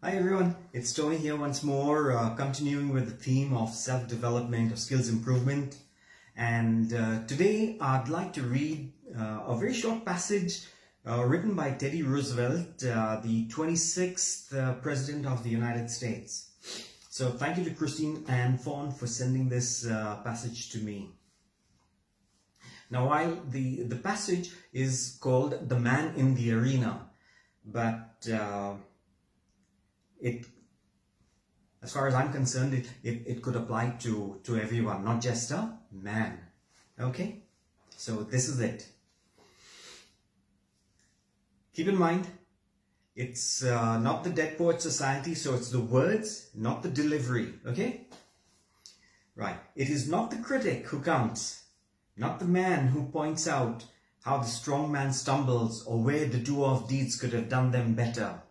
Hi everyone, it's Tony here once more, continuing with the theme of self-development, of skills improvement. And today I'd like to read a very short passage written by Teddy Roosevelt, the 26th President of the United States. So thank you to Christine and Fawn for sending this passage to me. Now, while the passage is called The Man in the Arena, but as far as I'm concerned, it could apply to everyone, not just a man. Okay? So this is it. Keep in mind, it's not the Dead Poets Society, so it's the words, not the delivery. Okay? Right. It is not the critic who counts, not the man who points out how the strong man stumbles or where the doer of deeds could have done them better.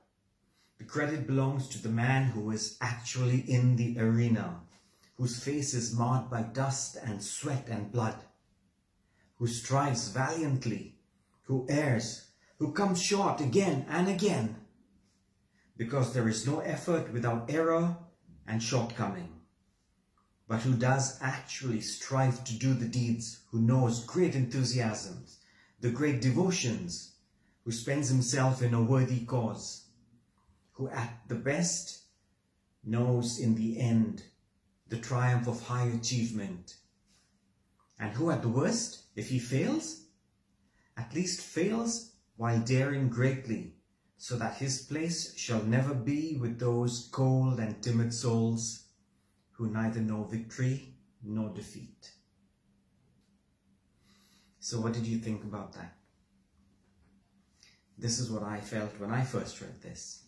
The credit belongs to the man who is actually in the arena, whose face is marred by dust and sweat and blood, who strives valiantly, who errs, who comes short again and again, because there is no effort without error and shortcoming, but who does actually strive to do the deeds, who knows great enthusiasms, the great devotions, who spends himself in a worthy cause, who at the best knows in the end the triumph of high achievement, and who at the worst, if he fails, at least fails while daring greatly, so that his place shall never be with those cold and timid souls who neither know victory nor defeat. So what did you think about that? This is what I felt when I first read this.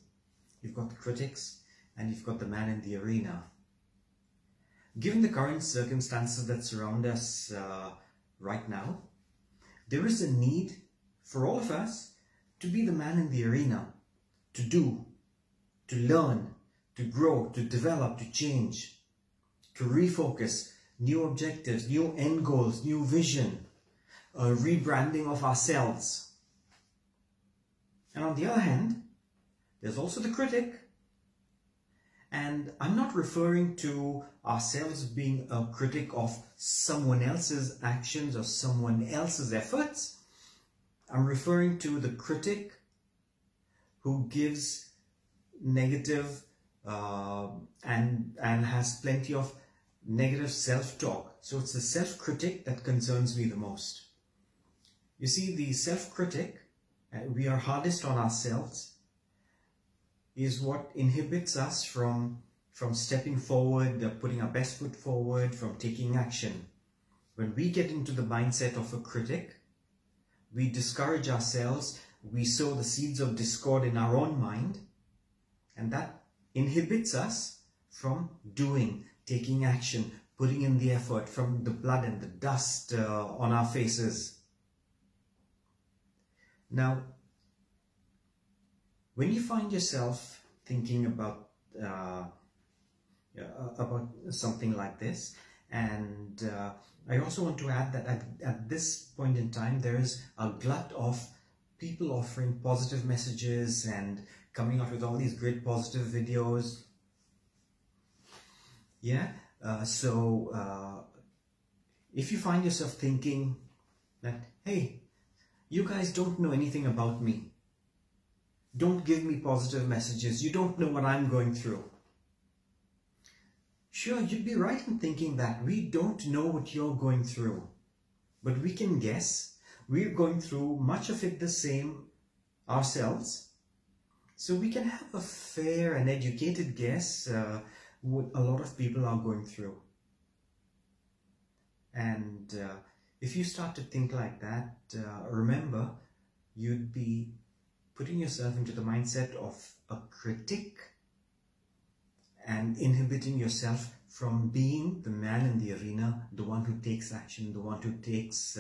You've got the critics and you've got the man in the arena. Given the current circumstances that surround us right now, there is a need for all of us to be the man in the arena, to do, to learn, to grow, to develop, to change, to refocus, new objectives, new end goals, new vision, a rebranding of ourselves. And on the other hand, there's also the critic. And I'm not referring to ourselves being a critic of someone else's actions or someone else's efforts. I'm referring to the critic who gives negative and has plenty of negative self-talk. So it's the self-critic that concerns me the most. You see, the self-critic, we are hardest on ourselves, is what inhibits us from stepping forward, putting our best foot forward, from taking action. When we get into the mindset of a critic, we discourage ourselves, we sow the seeds of discord in our own mind, and that inhibits us from doing, taking action, putting in the effort, from the blood and the dust on our faces. Now, when you find yourself thinking about something like this, and I also want to add that at this point in time, there is a glut of people offering positive messages and coming up with all these great positive videos. Yeah, so if you find yourself thinking that, hey, you guys don't know anything about me, don't give me positive messages, you don't know what I'm going through. Sure, you'd be right in thinking that. We don't know what you're going through, but we can guess. We're going through much of it the same ourselves, so we can have a fair and educated guess what a lot of people are going through. And if you start to think like that, remember, you'd be putting yourself into the mindset of a critic and inhibiting yourself from being the man in the arena, the one who takes action, the one who takes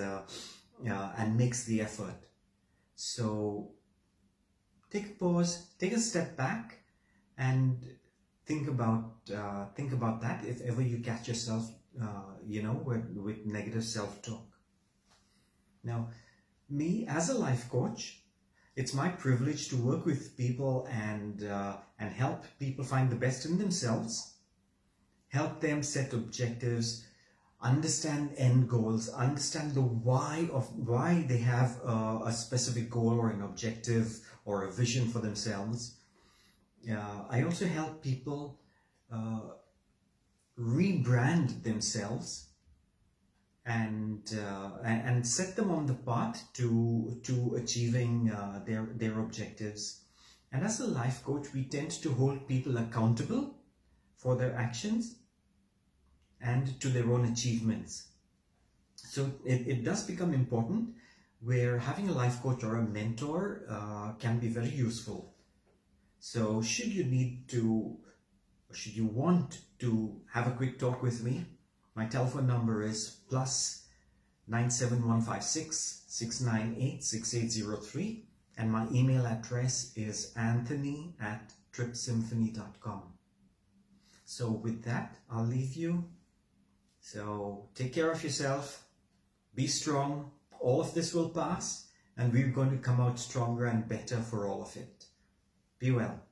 and makes the effort. So take a pause, take a step back, and think about that if ever you catch yourself, with negative self-talk. Now, me as a life coach, It's my privilege to work with people and help people find the best in themselves, help them set objectives, understand end goals, understand the why they have a specific goal or an objective or a vision for themselves. I also help people rebrand themselves and set them on the path to achieving their objectives. And as a life coach, we tend to hold people accountable for their actions and to their own achievements. So it does become important where having a life coach or a mentor can be very useful. So should you want to have a quick talk with me, my telephone number is +97156 698 6803, and my email address is anthony@tripsymphony.com. So with that, I'll leave you. So take care of yourself, be strong, all of this will pass, and we're going to come out stronger and better for all of it. Be well.